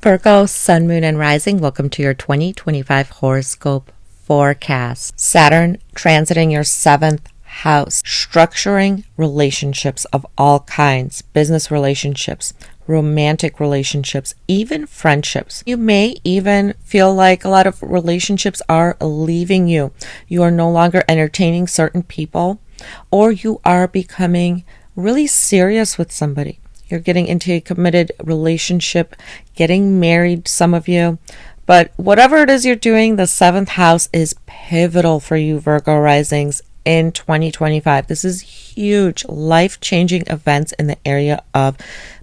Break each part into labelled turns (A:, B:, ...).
A: Virgo, Sun, Moon, and Rising, welcome to your 2025 horoscope forecast. Saturn transiting your 7th house, structuring relationships of all kinds, business relationships, romantic relationships, even friendships. You may even feel like a lot of relationships are leaving you. You are no longer entertaining certain people, or you are becoming really serious with somebody. You're getting into a committed relationship, getting married, some of you. But whatever it is you're doing, the 7th house is pivotal for you, Virgo risings, in 2025. This is huge, life-changing events in the area of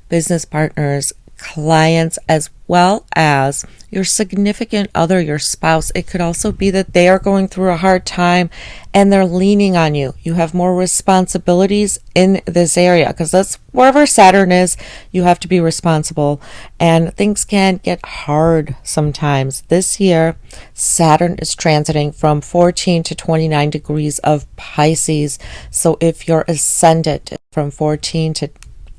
A: business partners, clients, as well as your significant other, your spouse. It could also be that they are going through a hard time and they're leaning on you. You have more responsibilities in this area because that's wherever Saturn is, you have to be responsible, and things can get hard sometimes. This year, Saturn is transiting from 14 to 29 degrees of Pisces. So if you're ascendant from 14 to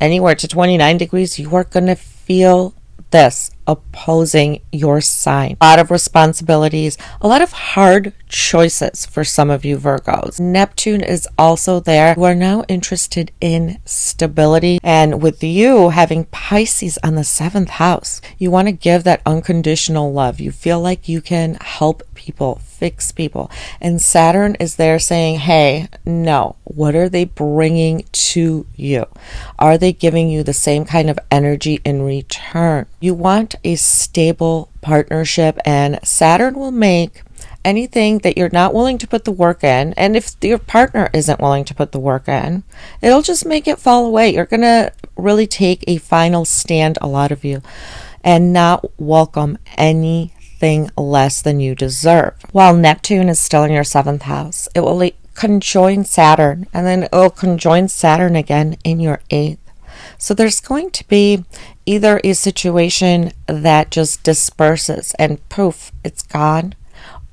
A: anywhere to 29 degrees, you are going to feel this opposing your sign. A lot of responsibilities, a lot of hard choices for some of you Virgos. Neptune is also there. You are now interested in stability, and with you having Pisces on the 7th house, you want to give that unconditional love. You feel like you can help people, fix people, and Saturn is there saying, hey, no, what are they bringing to you? Are they giving you the same kind of energy in return? You want a stable partnership, and Saturn will make anything that you're not willing to put the work in, and if your partner isn't willing to put the work in, it'll just make it fall away. You're gonna really take a final stand, a lot of you, and not welcome anything less than you deserve. While Neptune is still in your 7th house, it will conjoin Saturn, and then it will conjoin Saturn again in your 8th. So there's going to be either a situation that just disperses and poof, it's gone,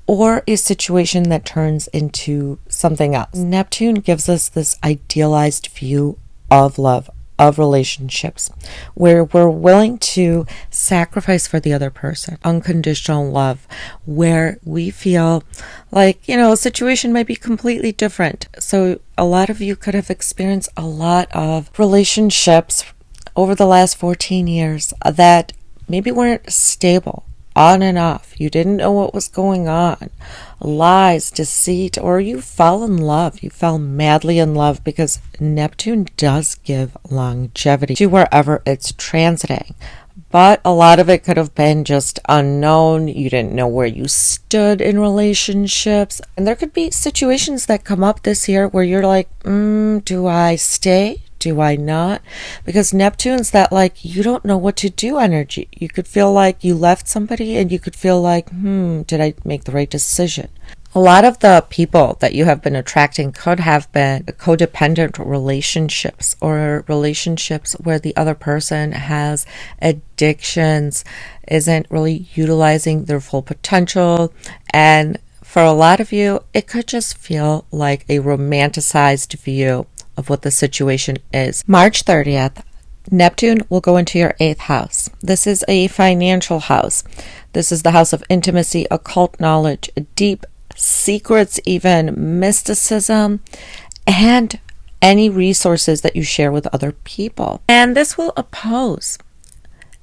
A: or a situation that turns into something else. Neptune gives us this idealized view of love, of relationships, where we're willing to sacrifice for the other person, unconditional love, where we feel like, a situation might be completely different. So a lot of you could have experienced a lot of relationships over the last 14 years that maybe weren't stable, on and off. You didn't know what was going on. Lies, deceit, or you fell in love. You fell madly in love, because Neptune does give longevity to wherever it's transiting. But a lot of it could have been just unknown. You didn't know where you stood in relationships. And there could be situations that come up this year where you're like, do I stay? Do I not? Because Neptune's that you don't know what to do energy. You could feel like you left somebody, and you could feel like, did I make the right decision? A lot of the people that you have been attracting could have been codependent relationships, or relationships where the other person has addictions, isn't really utilizing their full potential. And for a lot of you, it could just feel like a romanticized view of what the situation is. March 30th, Neptune will go into your 8th house. This is a financial house. This is the house of intimacy, occult knowledge, deep secrets, even mysticism, and any resources that you share with other people. And this will oppose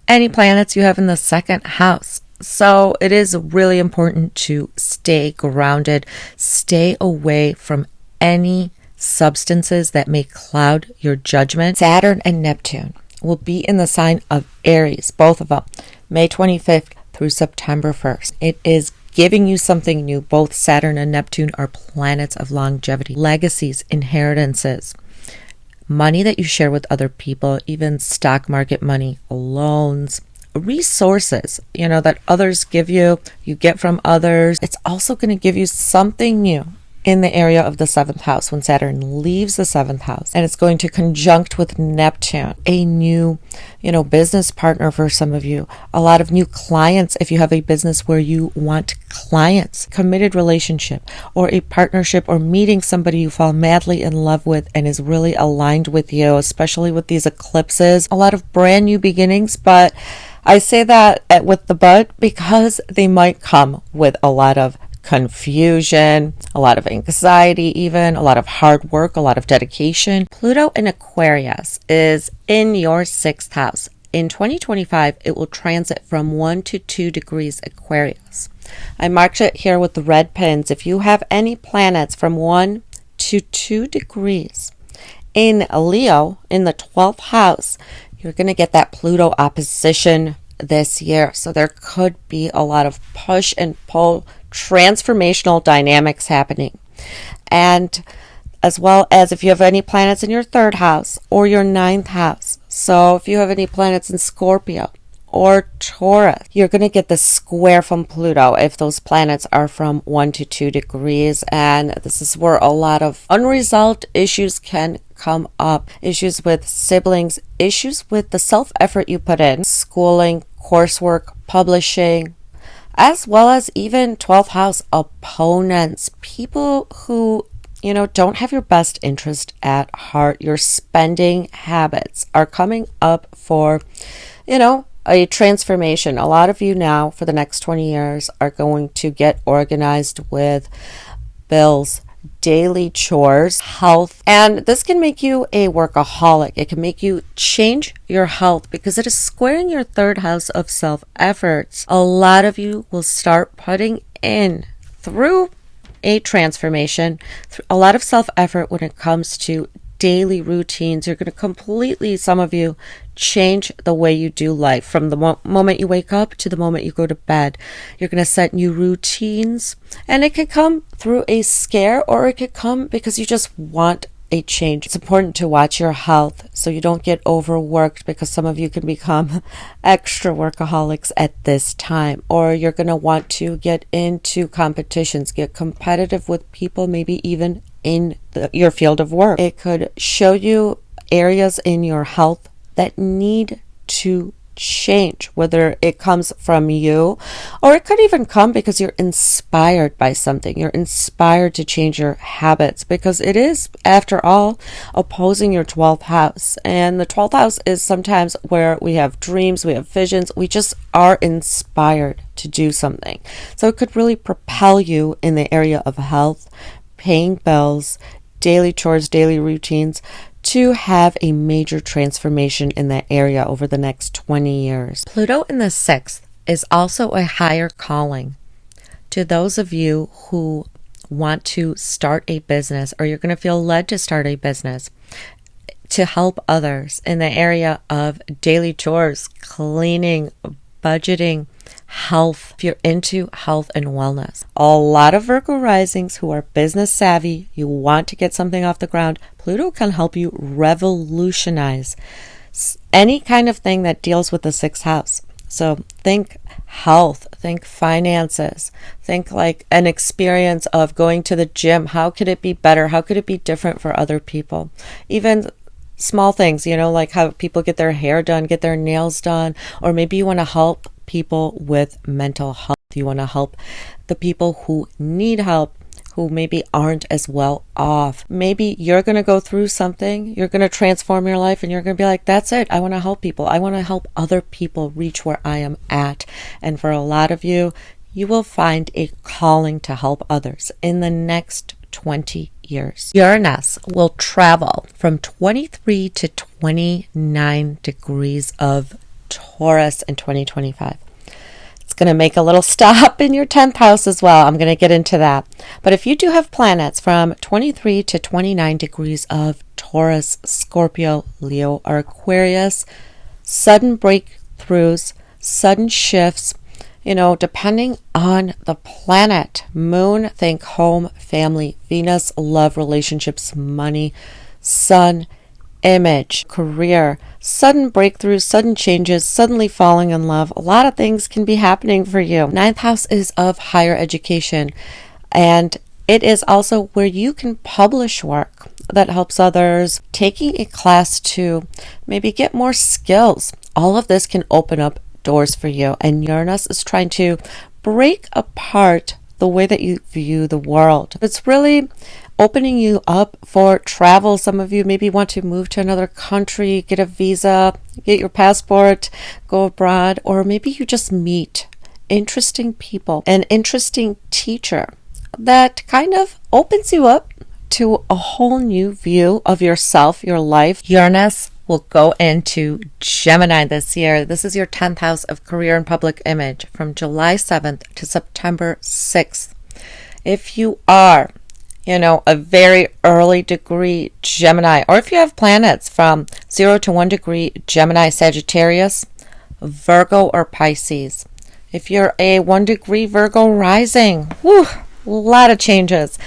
A: any planets you have in the 2nd house. So it is really important to stay grounded, stay away from any substances that may cloud your judgment. Saturn and Neptune will be in the sign of Aries, both of them, May 25th through September 1st. It is giving you something new. Both Saturn and Neptune are planets of longevity, legacies, inheritances, money that you share with other people, even stock market money, loans, resources, that others give you, you get from others. It's also going to give you something new in the area of the 7th house when Saturn leaves the 7th house, and it's going to conjunct with Neptune, a new, business partner for some of you, a lot of new clients if you have a business where you want clients, committed relationship, or a partnership, or meeting somebody you fall madly in love with and is really aligned with you, especially with these eclipses. A lot of brand new beginnings, but I say that with the but because they might come with a lot of confusion, a lot of anxiety, even a lot of hard work, a lot of dedication. Pluto in Aquarius is in your 6th house. In 2025, it will transit from 1 to 2 degrees Aquarius. I marked it here with the red pins. If you have any planets from 1 to 2 degrees in Leo in the 12th house, you're going to get that Pluto opposition this year. So there could be a lot of push and pull, transformational dynamics happening. And as well as if you have any planets in your 3rd house or your 9th house. So if you have any planets in Scorpio or Taurus, you're going to get the square from Pluto if those planets are from 1 to 2 degrees. And this is where a lot of unresolved issues can come up. Issues with siblings, issues with the self-effort you put in, schooling, coursework, publishing, as well as even 12th house opponents, people who don't have your best interest at heart. Your spending habits are coming up for, a transformation. A lot of you now for the next 20 years are going to get organized with bills, daily chores, health, and this can make you a workaholic. It can make you change your health because it is squaring your 3rd house of self-efforts. A lot of you will start putting in through a transformation, a lot of self-effort when it comes to daily routines. You're going to completely, some of you, change the way you do life from the moment you wake up to the moment you go to bed. You're going to set new routines, and it could come through a scare or it could come because you just want a change. It's important to watch your health so you don't get overworked, because some of you can become extra workaholics at this time, or you're going to want to get into competitions, get competitive with people, maybe even in your field of work. It could show you areas in your health that need to change, whether it comes from you or it could even come because you're inspired by something. You're inspired to change your habits because it is, after all, opposing your 12th house. And the 12th house is sometimes where we have dreams, we have visions, we just are inspired to do something. So it could really propel you in the area of health, paying bills, daily chores, daily routines, to have a major transformation in that area over the next 20 years. Pluto in the 6th is also a higher calling to those of you who want to start a business, or you're going to feel led to start a business to help others in the area of daily chores, cleaning, budgeting, health. If you're into health and wellness, a lot of Virgo risings who are business savvy, you want to get something off the ground, Pluto can help you revolutionize any kind of thing that deals with the 6th house. So think health, think finances, think like an experience of going to the gym. How could it be better? How could it be different for other people? Even small things, like how people get their hair done, get their nails done, or maybe you want to help people with mental health. You want to help the people who need help, who maybe aren't as well off. Maybe you're going to go through something, you're going to transform your life, and you're going to be like, that's it. I want to help people. I want to help other people reach where I am at. And for a lot of you, you will find a calling to help others in the next 20 years. Uranus will travel from 23 to 29 degrees of Taurus in 2025. It's going to make a little stop in your 10th house as well. I'm going to get into that. But if you do have planets from 23 to 29 degrees of Taurus, Scorpio, Leo, or Aquarius, sudden breakthroughs, sudden shifts, depending on the planet. Moon, think home, family. Venus, love, relationships, money. Sun, image, career, sudden breakthroughs, sudden changes, suddenly falling in love. A lot of things can be happening for you. 9th house is of higher education, and it is also where you can publish work that helps others, taking a class to maybe get more skills. All of this can open up doors for you, and Uranus is trying to break apart the way that you view the world. It's really opening you up for travel. Some of you maybe want to move to another country, get a visa, get your passport, go abroad, or maybe you just meet interesting people, an interesting teacher that kind of opens you up to a whole new view of yourself, your life. Uranus will go into Gemini this year. This is your 10th house of career and public image from July 7th to September 6th. If you are, a very early degree Gemini, or if you have planets from 0 to 1 degree Gemini, Sagittarius, Virgo, or Pisces. If you're a 1 degree Virgo rising, a lot of changes.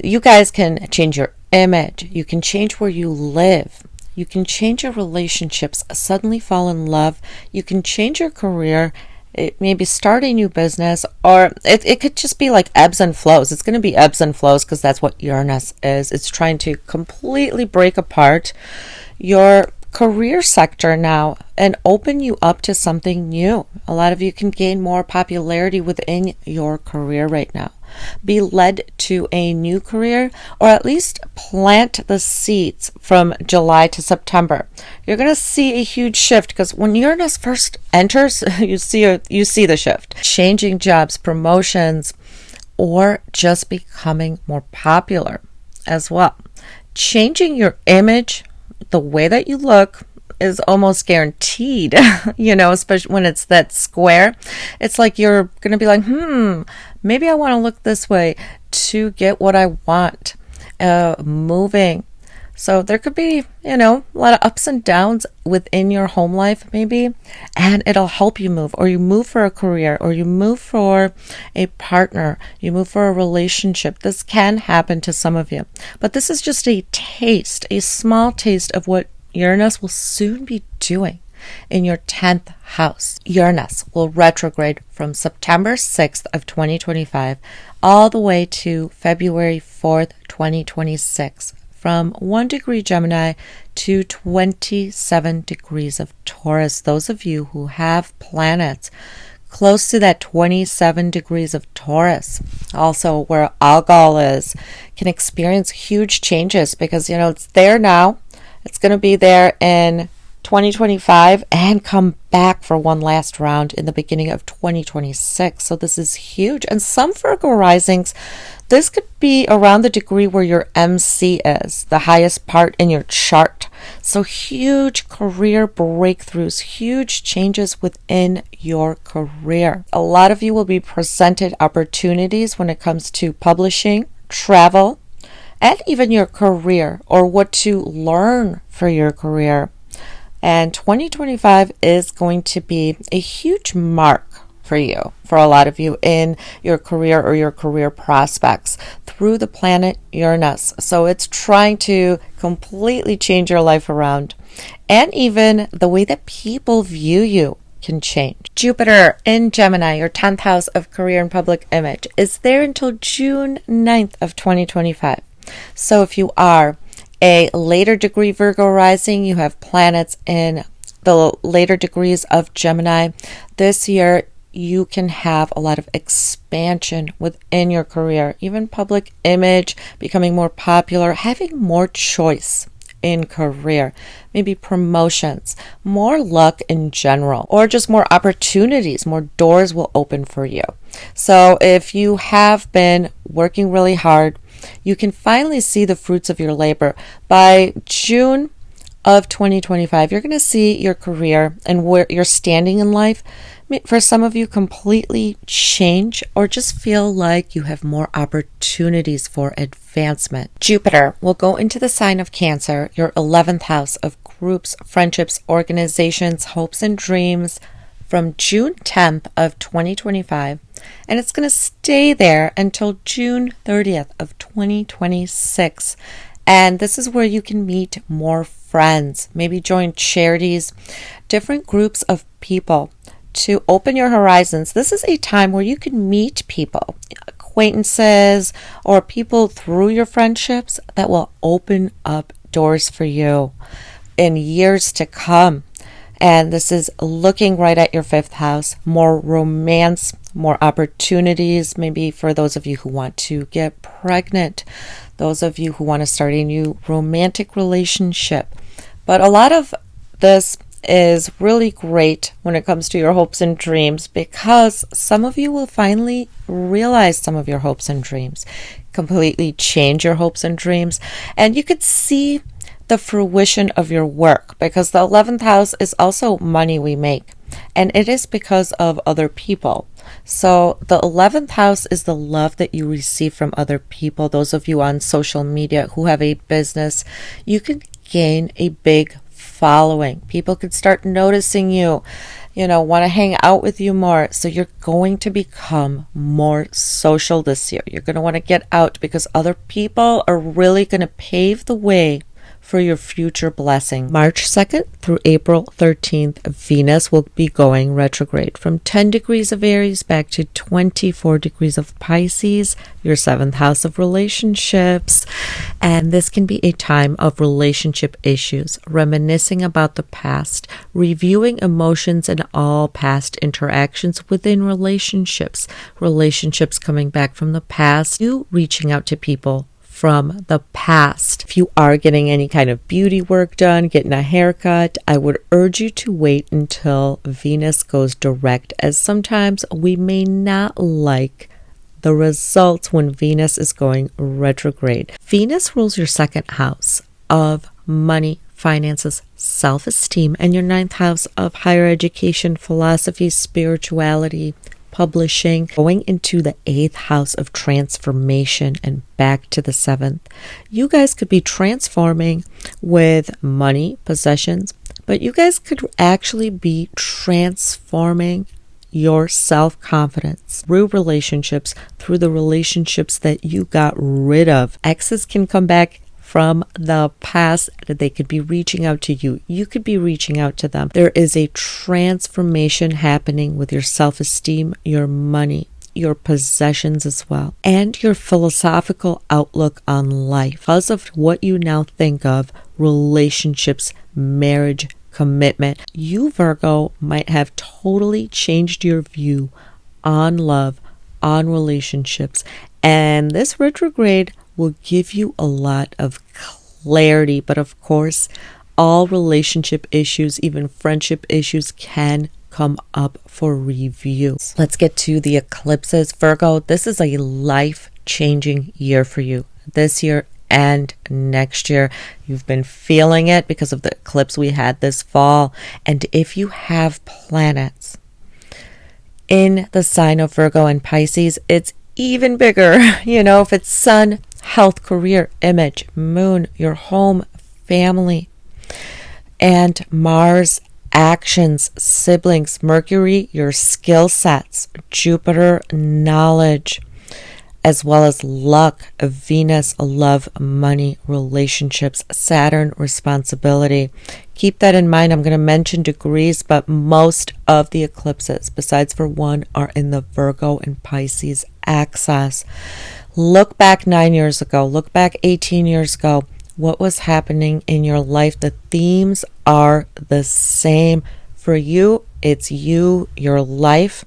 A: You guys can change your image. You can change where you live. You can change your relationships, suddenly fall in love. You can change your career, maybe start a new business, or it could just be like ebbs and flows. It's going to be ebbs and flows because that's what Uranus is. It's trying to completely break apart your career sector now and open you up to something new. A lot of you can gain more popularity within your career right now. Be led to a new career, or at least plant the seeds from July to September. You're going to see a huge shift because when Uranus first enters, you see the shift. Changing jobs, promotions, or just becoming more popular as well. Changing your image, the way that you look, is almost guaranteed, especially when it's that square. It's like you're going to be like, maybe I want to look this way to get what I want. Moving. So there could be, a lot of ups and downs within your home life maybe, and it'll help you move, or you move for a career, or you move for a partner, you move for a relationship. This can happen to some of you, but this is just a taste, a small taste of what Uranus will soon be doing in your 10th house. Uranus will retrograde from September 6th of 2025 all the way to February 4th, 2026, from 1 degree Gemini to 27 degrees of Taurus. Those of you who have planets close to that 27 degrees of Taurus, also where Algol is, can experience huge changes because, it's there now. It's going to be there in 2025 and come back for one last round in the beginning of 2026. So this is huge. And some Virgo risings, this could be around the degree where your MC is, the highest part in your chart. So huge career breakthroughs, huge changes within your career. A lot of you will be presented opportunities when it comes to publishing, travel, and even your career, or what to learn for your career. And 2025 is going to be a huge mark for you, for a lot of you in your career or your career prospects through the planet Uranus. So it's trying to completely change your life around, and even the way that people view you can change. Jupiter in Gemini, your 10th house of career and public image, is there until June 9th of 2025. So if you are a later degree Virgo rising, you have planets in the later degrees of Gemini, this year you can have a lot of expansion within your career, even public image, becoming more popular, having more choice in career, maybe promotions, more luck in general, or just more opportunities, more doors will open for you. So if you have been working really hard, you can finally see the fruits of your labor. By June of 2025, you're going to see your career and where you're standing in life, for some of you, completely change, or just feel like you have more opportunities for advancement. Jupiter will go into the sign of Cancer, your 11th house of groups, friendships, organizations, hopes, and dreams, from June 10th of 2025, and it's going to stay there until June 30th of 2026. And this is where you can meet more friends, maybe join charities, different groups of people to open your horizons. This is a time where you can meet people, acquaintances, or people through your friendships that will open up doors for you in years to come. And this is looking right at your 5th house, more romance, more opportunities, maybe for those of you who want to get pregnant, those of you who want to start a new romantic relationship. But a lot of this is really great when it comes to your hopes and dreams, because some of you will finally realize some of your hopes and dreams, completely change your hopes and dreams, and you could see the fruition of your work, because the 11th house is also money we make, and it is because of other people. So the 11th house is the love that you receive from other people. Those of you on social media who have a business, you can gain a big following. People could start noticing you, want to hang out with you more. So you're going to become more social this year. You're going to want to get out, because other people are really going to pave the way for your future blessing. March 2nd through April 13th, Venus will be going retrograde from 10 degrees of Aries back to 24 degrees of Pisces, your 7th house of relationships. And this can be a time of relationship issues, reminiscing about the past, reviewing emotions and all past interactions within relationships coming back from the past, you reaching out to people from the past. If you are getting any kind of beauty work done, getting a haircut, I would urge you to wait until Venus goes direct, as sometimes we may not like the results when Venus is going retrograde. Venus rules your 2nd house of money, finances, self-esteem, and your 9th house of higher education, philosophy, spirituality, publishing, going into the 8th house of transformation and back to the 7th. You guys could be transforming with money, possessions, but you guys could actually be transforming your self-confidence through relationships, through the relationships that you got rid of. Exes can come back from the past, that they could be reaching out to you. You could be reaching out to them. There is a transformation happening with your self-esteem, your money, your possessions as well, and your philosophical outlook on life, because of what you now think of relationships, marriage, commitment. You, Virgo, might have totally changed your view on love, on relationships, and this retrograde will give you a lot of clarity. But of course, all relationship issues, even friendship issues, can come up for review. Let's get to the eclipses. Virgo, this is a life-changing year for you. This year and next year. You've been feeling it because of the eclipse we had this fall. And if you have planets in the sign of Virgo and Pisces, it's even bigger. If it's Sun, health, career, image, Moon, your home, family, and Mars, actions, siblings, Mercury, your skill sets, Jupiter, knowledge, as well as luck, Venus, love, money, relationships, Saturn, responsibility. Keep that in mind. I'm going to mention degrees, but most of the eclipses, besides for one, are in the Virgo and Pisces axis. Look back 9 years ago. Look back 18 years ago. What was happening in your life? The themes are the same. For you, it's you, your life,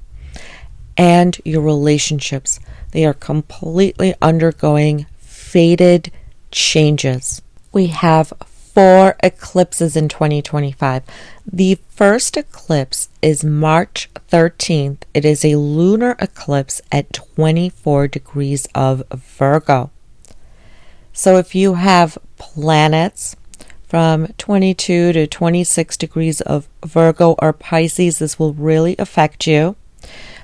A: and your relationships. They are completely undergoing fated changes. We have 4 eclipses in 2025. The first eclipse is March 13th. It is a lunar eclipse at 24 degrees of Virgo. So if you have planets from 22 to 26 degrees of Virgo or Pisces, this will really affect you,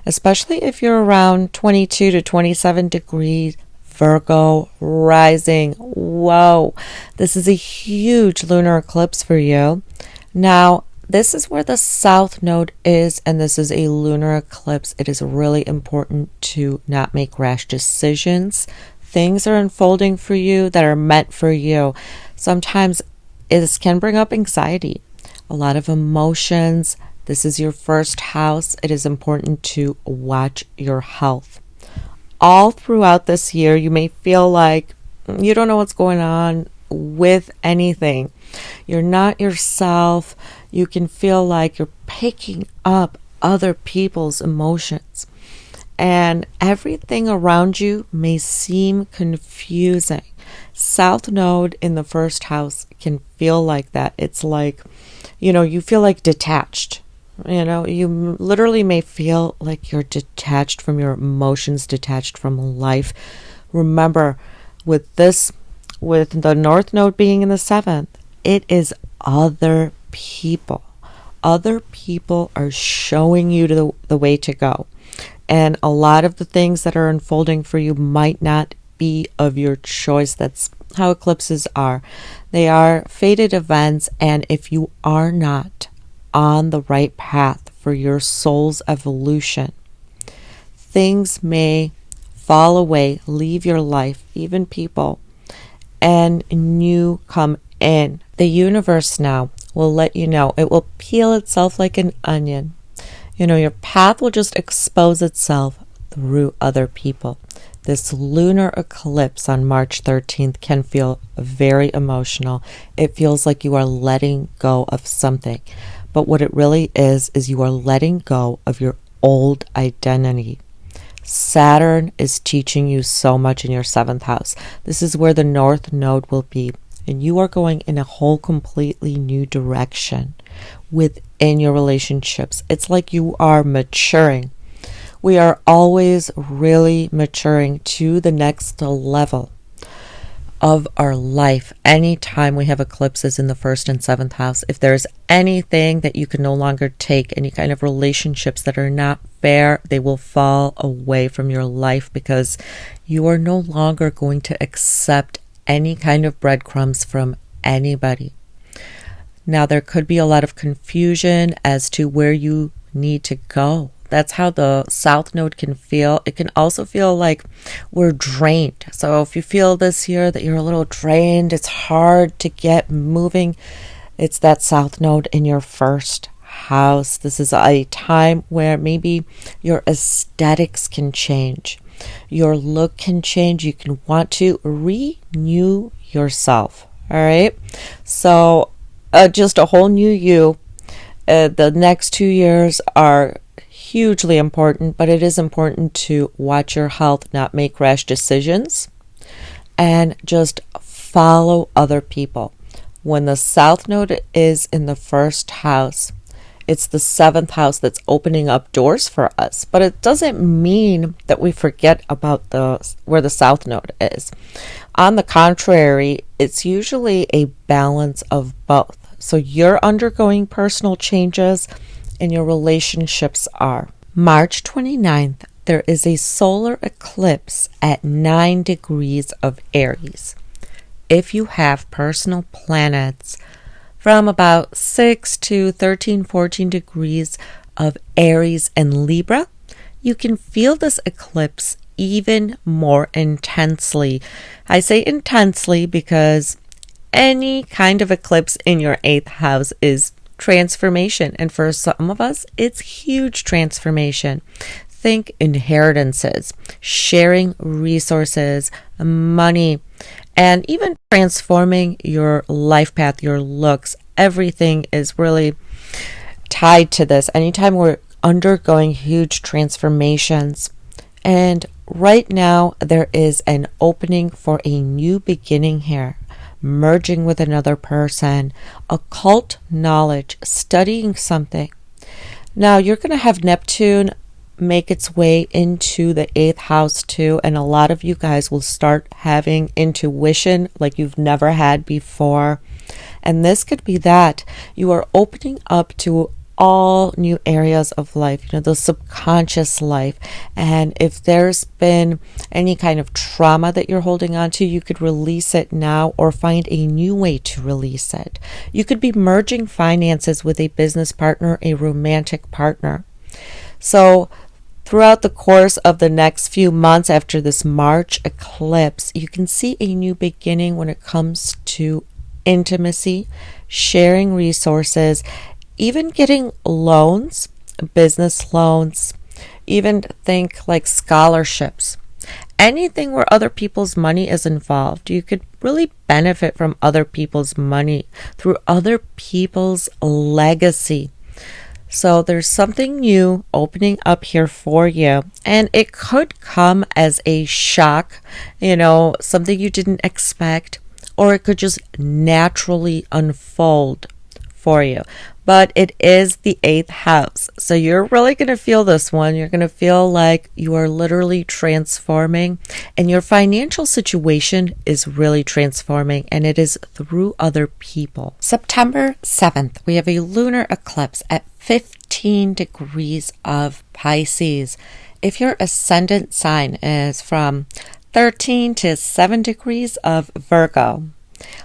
A: especially if you're around 22 to 27 degrees Virgo rising. Whoa, this is a huge lunar eclipse for you. Now, this is where the South Node is, and this is a lunar eclipse. It is really important to not make rash decisions. Things are unfolding for you that are meant for you. Sometimes this can bring up anxiety, a lot of emotions. This is your first house. It is important to watch your health. All throughout this year, you may feel like you don't know what's going on with anything. You're not yourself. You can feel like you're picking up other people's emotions. and everything around you may seem confusing. South Node in the first house can feel like that. It's like, you feel like detached. You literally may feel like you're detached from your emotions, detached from life. Remember, with the North Node being in the 7th, it is other people. Other people are showing you the way to go. And a lot of the things that are unfolding for you might not be of your choice. That's how eclipses are. They are fated events, and if you are not on the right path for your soul's evolution, things may fall away, leave your life, even people, and new come in. The universe now will let you know. It will peel itself like an onion. Your path will just expose itself through other people. This lunar eclipse on March 13th can feel very emotional. It feels like you are letting go of something. But what it really is you are letting go of your old identity. Saturn is teaching you so much in your 7th house. This is where the North Node will be. And you are going in a whole completely new direction within your relationships. It's like you are maturing. We are always really maturing to the next level of our life. Anytime we have eclipses in the 1st and 7th house, if there's anything that you can no longer take, any kind of relationships that are not fair, they will fall away from your life because you are no longer going to accept any kind of breadcrumbs from anybody. Now, there could be a lot of confusion as to where you need to go. That's how the South Node can feel. It can also feel like we're drained. So if you feel this year that you're a little drained, it's hard to get moving, it's that South Node in your 1st house. This is a time where maybe your aesthetics can change. Your look can change. You can want to renew yourself. All right. So just a whole new you. The next 2 years are hugely important, but it is important to watch your health, not make rash decisions, and just follow other people. When the South Node is in the 1st house, it's the 7th house that's opening up doors for us. But it doesn't mean that we forget about where the South Node is. On the contrary, it's usually a balance of both. So you're undergoing personal changes and your relationships are. March 29th, there is a solar eclipse at 9 degrees of Aries. If you have personal planets from about 6 to 13, 14 degrees of Aries and Libra, you can feel this eclipse even more intensely. I say intensely because any kind of eclipse in your 8th house is transformation. And for some of us, it's huge transformation. Think inheritances, sharing resources, money, and even transforming your life path, your looks. Everything is really tied to this. Anytime we're undergoing huge transformations. And right now, there is an opening for a new beginning here. Merging with another person, occult knowledge, studying something. Now, you're going to have Neptune make its way into the 8th house too, and a lot of you guys will start having intuition like you've never had before. And this could be that you are opening up to all new areas of life, the subconscious life. And if there's been any kind of trauma that you're holding on to, you could release it now or find a new way to release it. You could be merging finances with a business partner, a romantic partner. So throughout the course of the next few months after this March eclipse, you can see a new beginning when it comes to intimacy, sharing resources, even getting loans, business loans, even think like scholarships. Anything where other people's money is involved, you could really benefit from other people's money through other people's legacy. So there's something new opening up here for you, and it could come as a shock, something you didn't expect, or it could just naturally unfold for you. But it is the 8th house. So you're really going to feel this one. You're going to feel like you are literally transforming, and your financial situation is really transforming, and it is through other people. September 7th, we have a lunar eclipse at 15 degrees of Pisces. If your ascendant sign is from 13 to 7 degrees of Virgo,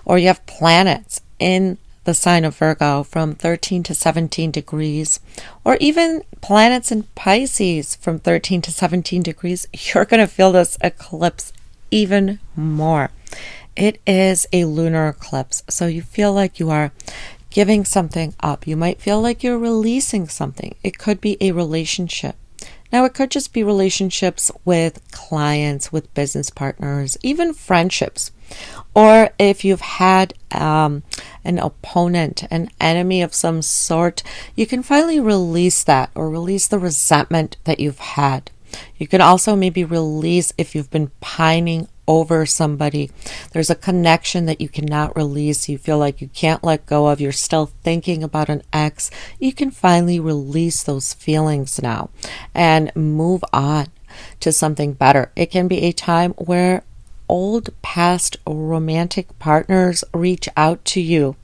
A: or you have planets in the sign of Virgo from 13 to 17 degrees, or even planets in Pisces from 13 to 17 degrees, you're going to feel this eclipse even more. It is a lunar eclipse, so you feel like you are giving something up. You might feel like you're releasing something. It could be a relationship. Now, it could just be relationships with clients, with business partners, even friendships. Or if you've had an opponent, an enemy of some sort, you can finally release that, or release the resentment that you've had. You can also maybe release if you've been pining over somebody. There's a connection that you cannot release. You feel like you can't let go of. You're still thinking about an ex. You can finally release those feelings now and move on to something better. It can be a time where old past romantic partners reach out to you.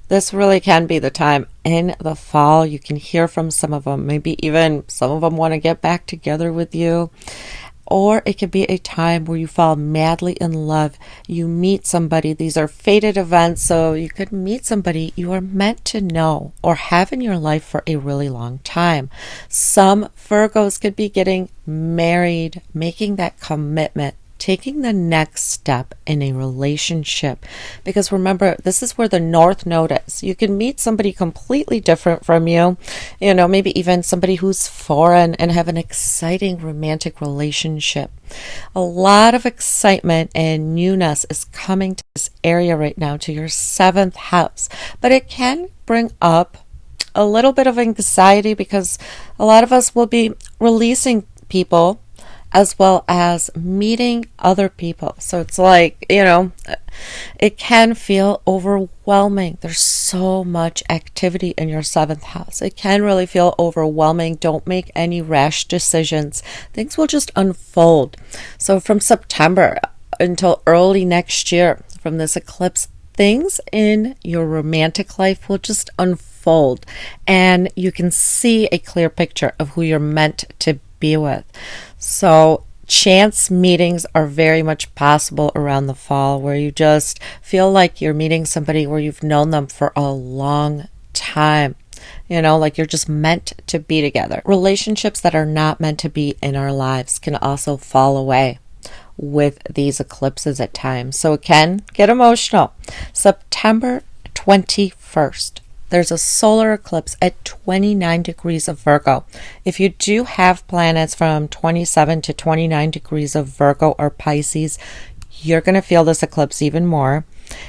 A: This really can be the time in the fall. You can hear from some of them. Maybe even some of them want to get back together with you. Or it could be a time where you fall madly in love. You meet somebody. These are fated events, so you could meet somebody you are meant to know or have in your life for a really long time. Some Virgos could be getting married, making that commitment, taking the next step in a relationship. Because remember, this is where the North Node is. You can meet somebody completely different from you, maybe even somebody who's foreign, and have an exciting romantic relationship. A lot of excitement and newness is coming to this area right now, to your 7th house. But it can bring up a little bit of anxiety, because a lot of us will be releasing people as well as meeting other people. So it's like, it can feel overwhelming. There's so much activity in your 7th house. It can really feel overwhelming. Don't make any rash decisions. Things will just unfold. So from September until early next year, from this eclipse, things in your romantic life will just unfold, and you can see a clear picture of who you're meant to be with. So chance meetings are very much possible around the fall, where you just feel like you're meeting somebody where you've known them for a long time. Like you're just meant to be together. Relationships that are not meant to be in our lives can also fall away with these eclipses at times. So it can get emotional. September 21st. There's a solar eclipse at 29 degrees of Virgo. If you do have planets from 27 to 29 degrees of Virgo or Pisces, you're going to feel this eclipse even more.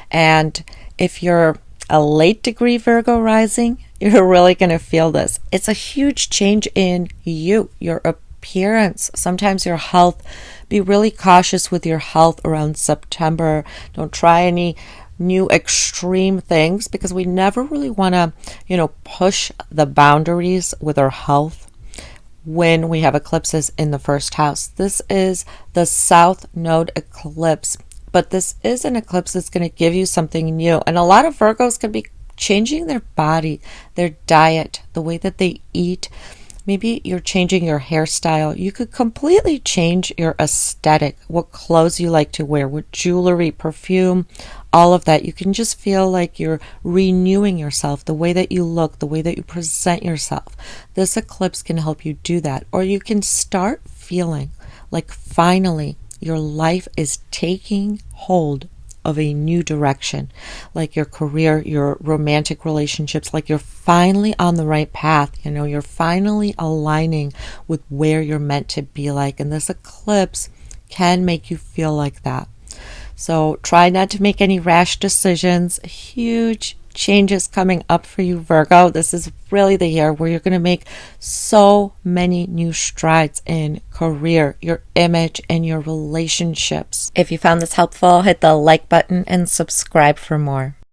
A: And if you're a late degree Virgo rising, you're really going to feel this. It's a huge change in you, your appearance, sometimes your health. Be really cautious with your health around September. Don't try any new extreme things, because we never really want to, push the boundaries with our health when we have eclipses in the 1st house. This is the South Node eclipse, but this is an eclipse that's going to give you something new. And a lot of Virgos can be changing their body, their diet, the way that they eat. Maybe you're changing your hairstyle. You could completely change your aesthetic, what clothes you like to wear, what jewelry, perfume, all of that. You can just feel like you're renewing yourself, the way that you look, the way that you present yourself. This eclipse can help you do that. Or you can start feeling like finally your life is taking hold of a new direction, like your career, your romantic relationships, like you're finally on the right path. You're finally aligning with where you're meant to be like. And this eclipse can make you feel like that. So try not to make any rash decisions. Huge changes coming up for you, Virgo. This is really the year where you're going to make so many new strides in career, your image, and your relationships. If you found this helpful, hit the like button and subscribe for more.